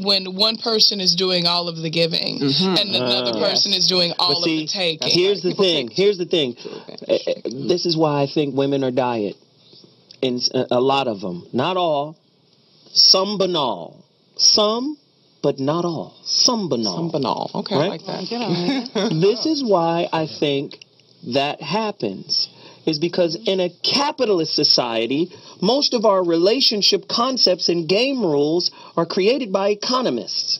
when one person is doing all of the giving and another person is doing all of the taking. Here's the thing. This is why I think women are diet. And a lot of them. Not all. Some banal. Some, but not all. Some banal. Some banal. Okay, right? I like that. This is why I think that happens. Is because in a capitalist society, most of our relationship concepts and game rules are created by economists.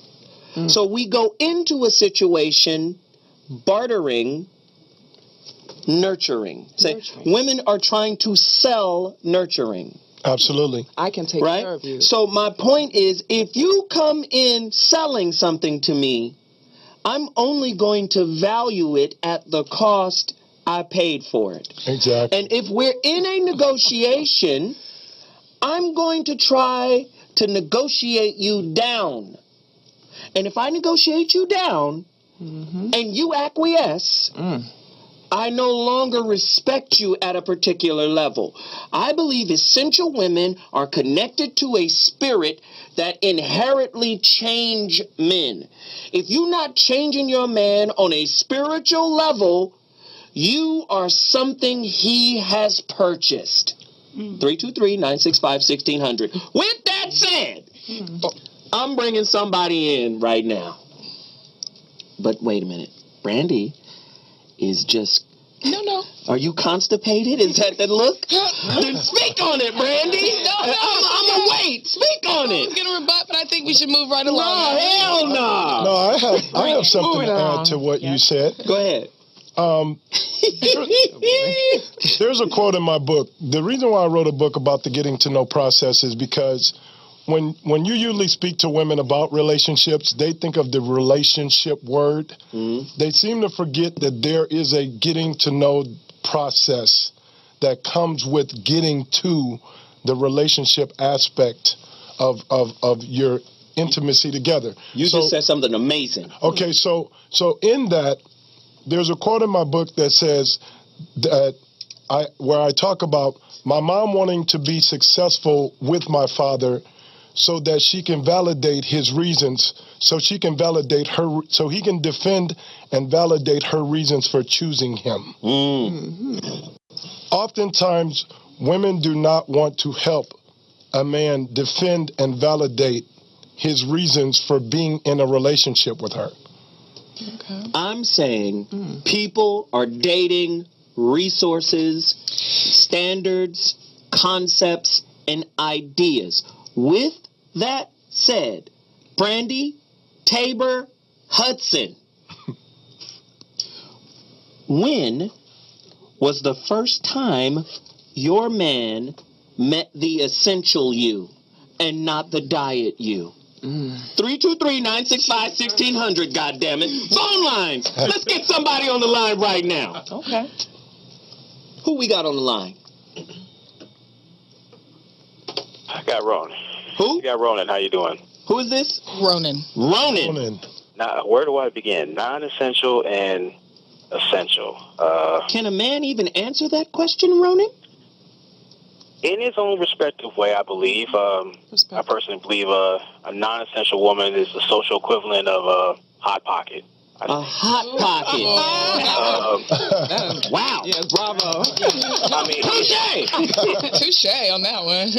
So we go into a situation bartering, nurturing. Women are trying to sell nurturing. Absolutely. I can take care of you. So my point is, if you come in selling something to me, I'm only going to value it at the cost I paid for it. Exactly. And if we're in a negotiation, I'm going to try to negotiate you down. And if I negotiate you down and you acquiesce, I no longer respect you at a particular level. I believe essential women are connected to a spirit that inherently change men. If you're not changing your man on a spiritual level, you are something he has purchased. 323-965-1600. With that said, I'm bringing somebody in right now. But wait a minute. Brandy is just... No. Are you constipated? Is that the look? Then speak on it, Brandy. No. I'm going to wait. Speak on it. I was going to rebut, but I think we should move right along. No, hell no. No, I have something to add to what you said. Go ahead. There's a quote in my book. The reason why I wrote a book about the getting to know process is because when you usually speak to women about relationships, they think of the relationship word. They seem to forget that there is a getting to know process that comes with getting to the relationship aspect of your intimacy together. You just said something amazing. Okay, so in that, there's a quote in my book that says that where I talk about my mom wanting to be successful with my father so that she can validate his reasons, so she can validate her, so he can defend and validate her reasons for choosing him. Oftentimes, women do not want to help a man defend and validate his reasons for being in a relationship with her. Okay. I'm saying people are dating resources, standards, concepts, and ideas. With that said, Brandy, Tabor, Hudson, when was the first time your man met the essential you and not the diet you? 323-965-1600, goddammit. Phone lines. Let's get somebody on the line right now. Okay. Who we got on the line? I got Ronan. Who? You got Ronan. How you doing? Who is this? Ronan. Now, where do I begin? Non-essential and essential. Can a man even answer that question, Ronan? In his own respective way, I believe. I personally believe a non-essential woman is the social equivalent of a hot pocket. A hot pocket. Wow. Yes, bravo. I mean, Touche on that one.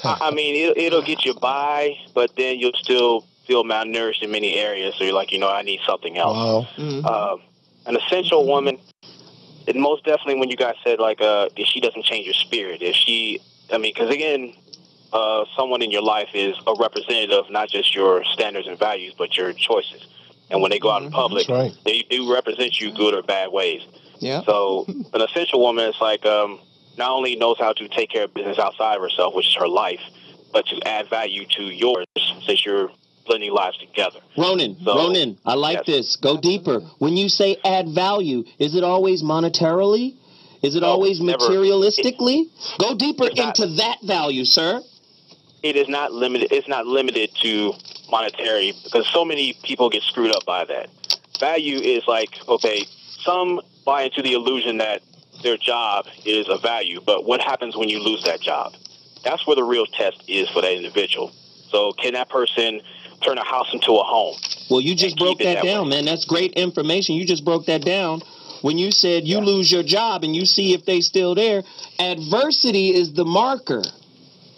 I mean, it'll get you by, but then you'll still feel malnourished in many areas. So you're like, I need something else. Wow. An essential woman. And most definitely when you guys said, if she doesn't change your spirit, because again, someone in your life is a representative, not just your standards and values, but your choices. And when they go out in public, they do represent you good or bad ways. Yeah. So an essential woman is not only knows how to take care of business outside of herself, which is her life, but to add value to yours since you're blending lives together. Ronan, I like this. Go deeper. When you say add value, is it always monetarily? Is it always materialistically? Go deeper into that value, sir. It is not limited. It's not limited to monetary because so many people get screwed up by that. Value is some buy into the illusion that their job is a value, but what happens when you lose that job? That's where the real test is for that individual. So can that person turn a house into a home. Well, you just broke that down, man. That's great information. You just broke that down. When you said you lose your job and you see if they still there, adversity is the marker,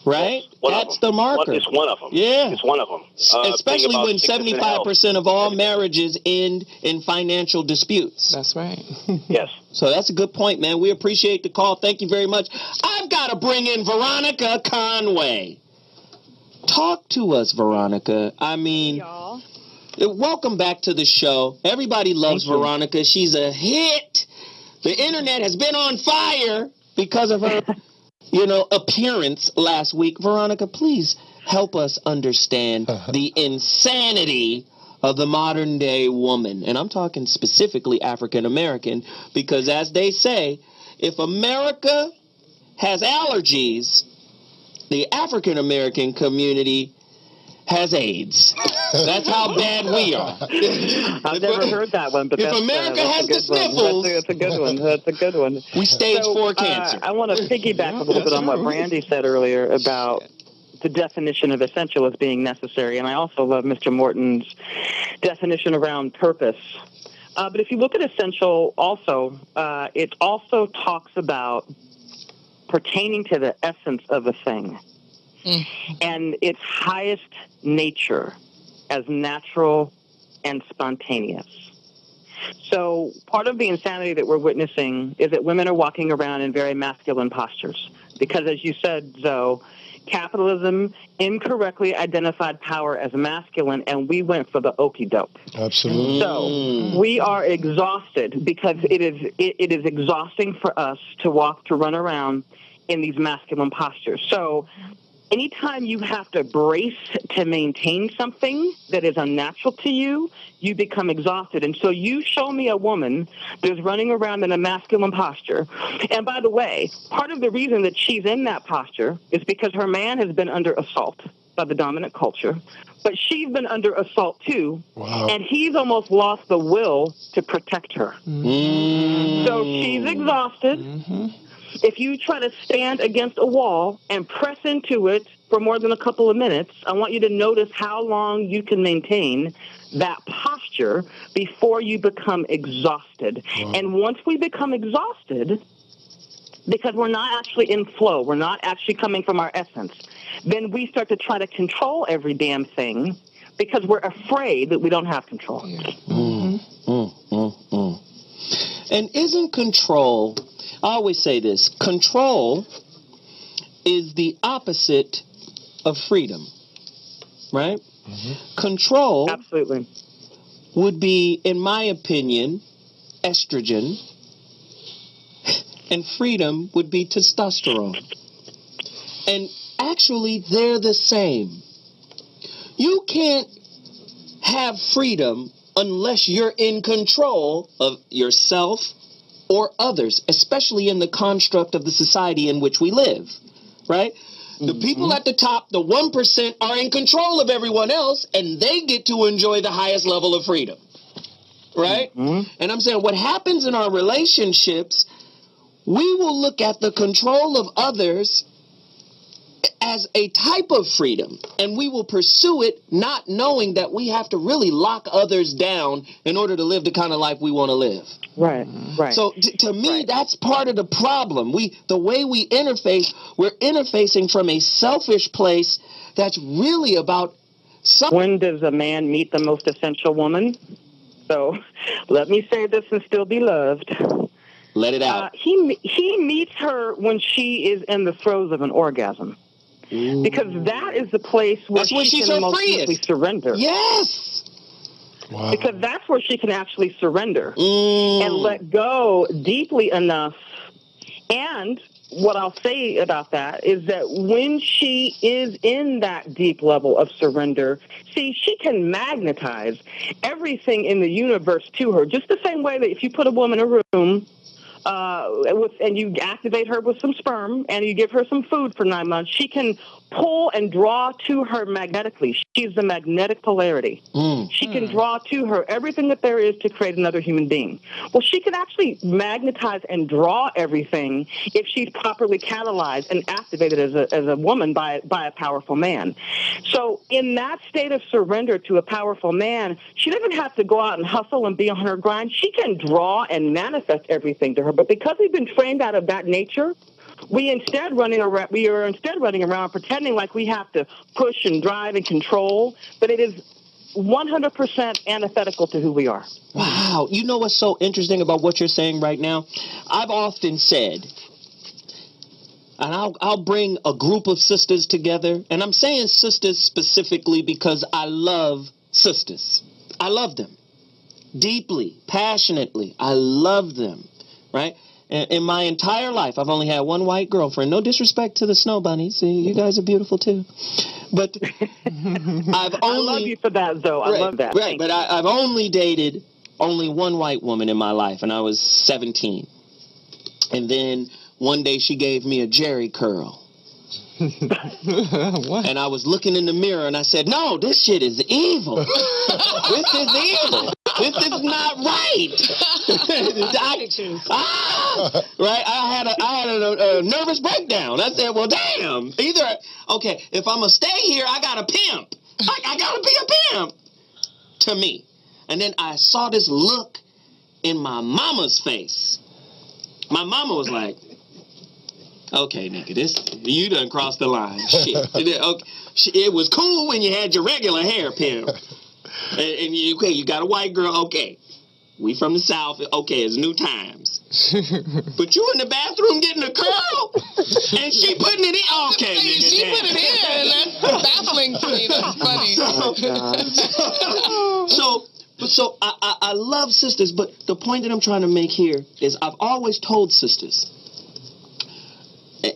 right? That's the marker. It's one of them. Yeah. It's one of them. Especially when 75% of all marriages end in financial disputes. That's right. Yes. So that's a good point, man. We appreciate the call. Thank you very much. I've got to bring in Veronica Conway. Talk to us, Veronica. I mean, y'all. Welcome back to the show. Everybody loves Veronica. She's a hit. The internet has been on fire because of her, appearance last week. Veronica, please help us understand the insanity of the modern day woman. And I'm talking specifically African American, because as they say, if America has allergies, the African American community has AIDS. That's how bad we are. I've never heard that one, but if America has the sniffles, that's a good one. That's a good one. We stage 4 cancer. I want to piggyback a little bit on what Brandy said earlier about the definition of essential as being necessary, and I also love Mr. Morton's definition around purpose. But if you look at essential, also, it also talks about pertaining to the essence of a thing. And its highest nature as natural and spontaneous. So part of the insanity that we're witnessing is that women are walking around in very masculine postures. Because as you said, Zoe, capitalism incorrectly identified power as masculine, and we went for the okie doke. Absolutely. So we are exhausted because it is exhausting for us to run around in these masculine postures. So anytime you have to brace to maintain something that is unnatural to you, you become exhausted. And so you show me a woman that's running around in a masculine posture. And by the way, part of the reason that she's in that posture is because her man has been under assault by the dominant culture. But she's been under assault too. Wow. And he's almost lost the will to protect her. So she's exhausted. If you try to stand against a wall and press into it for more than a couple of minutes, I want you to notice how long you can maintain that posture before you become exhausted. Wow. And once we become exhausted, because we're not actually in flow, we're not actually coming from our essence, then we start to try to control every damn thing because we're afraid that we don't have control. And isn't control... I always say this, control is the opposite of freedom, right? Control absolutely would be, in my opinion, estrogen, and freedom would be testosterone. And actually, they're the same. You can't have freedom unless you're in control of yourself or others, especially in the construct of the society in which we live, right? The people at the top, the 1%, are in control of everyone else, and they get to enjoy the highest level of freedom, right? And I'm saying what happens in our relationships, we will look at the control of others as a type of freedom, and we will pursue it not knowing that we have to really lock others down in order to live the kind of life we want to live. Right. So to me, that's part of the problem. The way we interface, we're interfacing from a selfish place that's really about something. When does a man meet the most essential woman? So let me say this and still be loved. Let it out. He meets her when she is in the throes of an orgasm. Because that is the place where she can most easily surrender. Yes. Wow. Because that's where she can actually surrender and let go deeply enough. And what I'll say about that is that when she is in that deep level of surrender, see, she can magnetize everything in the universe to her, just the same way that if you put a woman in a room and you activate her with some sperm, and you give her some food for 9 months, she can pull and draw to her magnetically. She's the magnetic polarity. She can draw to her everything that there is to create another human being. Well, she can actually magnetize and draw everything if she's properly catalyzed and activated as a woman by a powerful man. So in that state of surrender to a powerful man, she doesn't have to go out and hustle and be on her grind. She can draw and manifest everything to her. But because we've been trained out of that nature, we are instead running around pretending like we have to push and drive and control, but it is 100% antithetical to who we are. Wow. You know what's so interesting about what you're saying right now? I've often said, and I'll bring a group of sisters together, and I'm saying sisters specifically because I love sisters. I love them deeply, passionately. I love them, right? In my entire life, I've only had one white girlfriend. No disrespect to the snow bunnies. You guys are beautiful, too. But I love you for that, though. I love that. Right, but I've only dated only one white woman in my life, and I was 17. And then one day she gave me a Jerry curl. What? And I was looking in the mirror, and I said, no, this shit is evil. This is evil. This is not right. Right? I had a nervous breakdown. I said, well, damn. If I'm going to stay here, I got to pimp. I got to be a pimp. To me. And then I saw this look in my mama's face. My mama was like, okay, nigga, you done crossed the line. Shit. It was cool when you had your regular hair, pimp. And you got a white girl, okay. We from the South, okay, it's new times. But you in the bathroom getting a curl, and she putting it in, okay, nigga. She put it in, and that's baffling to me. That's funny. So I love sisters, but the point that I'm trying to make here is I've always told sisters,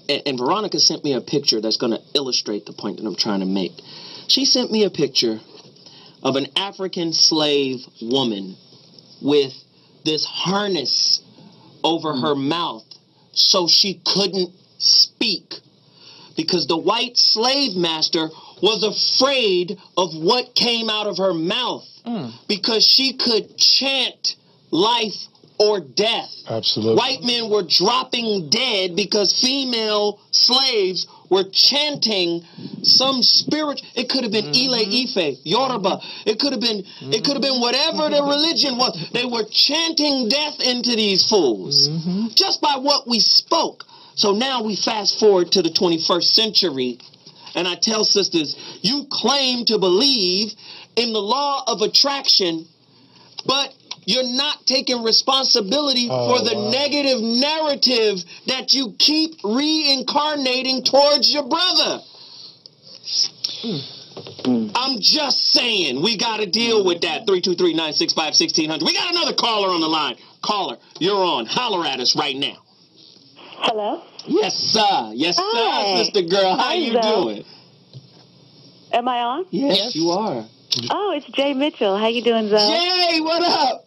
and Veronica sent me a picture that's going to illustrate the point that I'm trying to make. She sent me a picture of an African slave woman with this harness over her mouth so she couldn't speak because the white slave master was afraid of what came out of her mouth because she could chant life or death. Absolutely. White men were dropping dead because female slaves were chanting some spirit. It could have been Ile Ife, Yoruba. It could have been whatever the religion was. They were chanting death into these fools just by what we spoke. So now we fast forward to the 21st century, and I tell sisters, you claim to believe in the law of attraction, but you're not taking responsibility for the negative narrative that you keep reincarnating towards your brother. I'm just saying, we got to deal with that. 323-965-1600. We got another caller on the line. Caller, you're on. Holler at us right now. Hello? Yes, sir. Yes, Hi. sir, sister girl. How you doing? Am I on? Yes, you are. Oh, it's Jay Mitchell. How you doing, Zoe? Jay, what up?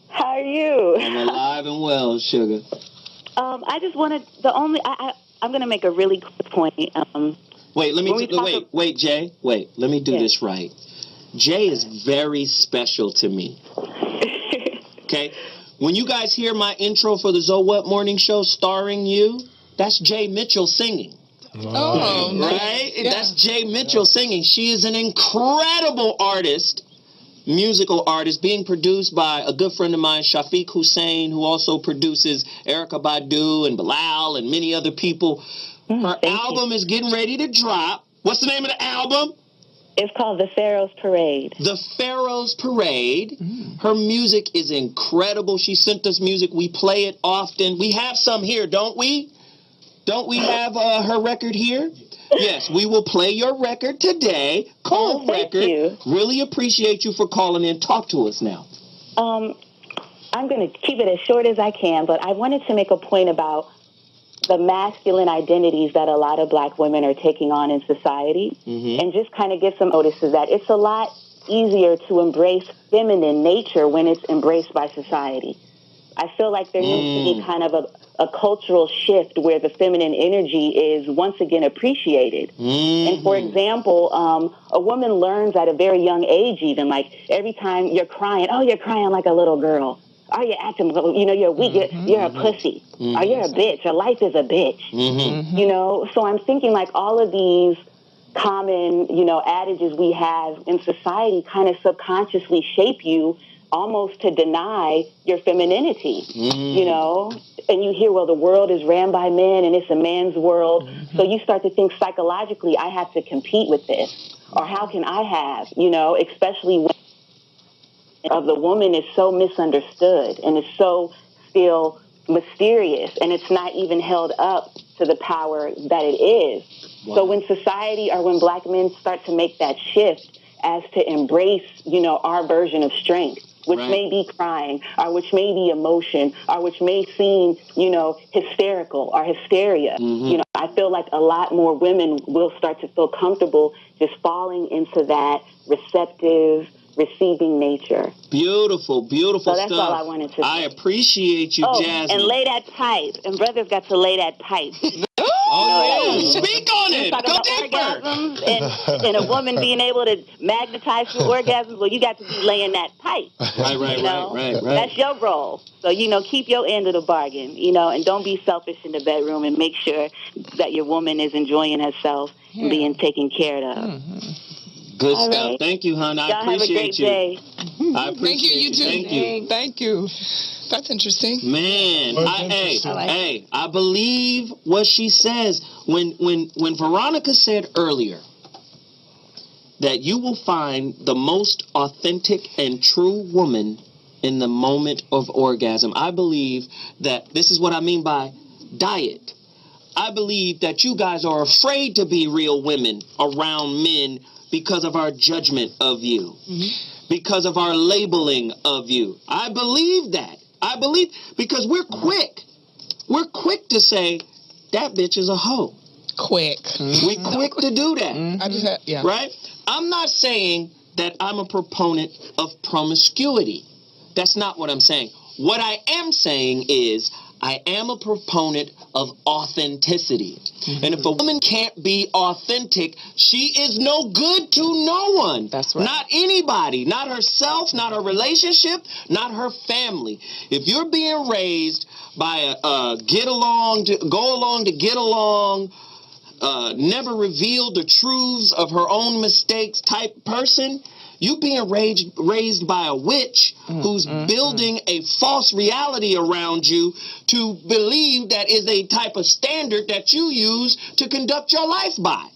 How are you? I'm alive and well, sugar. I just wanted I'm going to make a really quick point. Wait, Jay. Wait, let me do this right. Jay is very special to me. Okay? When you guys hear my intro for the Zoe What Morning Show starring you, that's Jay Mitchell singing. Oh, right? Yeah. That's Jay Mitchell singing. She is an incredible artist, musical artist, being produced by a good friend of mine, Shafiq Hussein, who also produces Erykah Badu and Bilal and many other people. Her album is getting ready to drop. What's the name of the album? It's called The Pharaoh's Parade. The Pharaoh's Parade. Her music is incredible. She sent us music. We play it often. We have some here, don't we? Don't we have her record here? Yes, we will play your record today. Call thank you. Really appreciate you for calling in. Talk to us now. I'm going to keep it as short as I can, but I wanted to make a point about the masculine identities that a lot of black women are taking on in society, and just kind of give some notices that it's a lot easier to embrace feminine nature when it's embraced by society. I feel like there needs to be kind of a cultural shift where the feminine energy is once again appreciated. And for example, a woman learns at a very young age, even like every time you're crying, oh, you're crying like a little girl. Oh, you're acting, you're weak, you're a pussy. Oh, you're a bitch. Your life is a bitch. You know, so I'm thinking like all of these common, adages we have in society kind of subconsciously shape you almost to deny your femininity, and you hear, well, the world is ran by men and it's a man's world. So you start to think psychologically, I have to compete with this, or how can I have, especially when of the woman is so misunderstood and is so still mysterious, and it's not even held up to the power that it is. Wow. So when society or when Black men start to make that shift as to embrace, our version of strength, which may be crying, or which may be emotion, or which may seem, hysterical or hysteria. I feel like a lot more women will start to feel comfortable just falling into that receptive, receiving nature. Beautiful, beautiful stuff. So that's all I wanted to say. I appreciate you, Jasmine. And lay that pipe. And brothers got to lay that pipe. Speak on it. Go deeper. Orgasms and a woman being able to magnetize through orgasms. Well, you got to be laying that pipe. Right. That's your role. So, keep your end of the bargain, and don't be selfish in the bedroom, and make sure that your woman is enjoying herself and being taken care of. Good stuff. Right. Thank you, hon. I appreciate you. Have a great day. I appreciate you. Thank you. Thank you. That's interesting. Man, I believe what she says. When Veronica said earlier that you will find the most authentic and true woman in the moment of orgasm, I believe that this is what I mean by diet. I believe that you guys are afraid to be real women around men because of our judgment of you, because of our labeling of you. I believe that. I believe because we're quick. We're quick to say, that bitch is a hoe. Quick. We're quick to do that. I just had, Right? I'm not saying that I'm a proponent of promiscuity. That's not what I'm saying. What I am saying is I am a proponent of authenticity. And if a woman can't be authentic, she is no good to no one. That's right. Not anybody. Not herself, not her relationship, not her family. If you're being raised by a go along to get along, never reveal the truths of her own mistakes type person, you being raised by a witch who's building a false reality around you to believe that is a type of standard that you use to conduct your life by.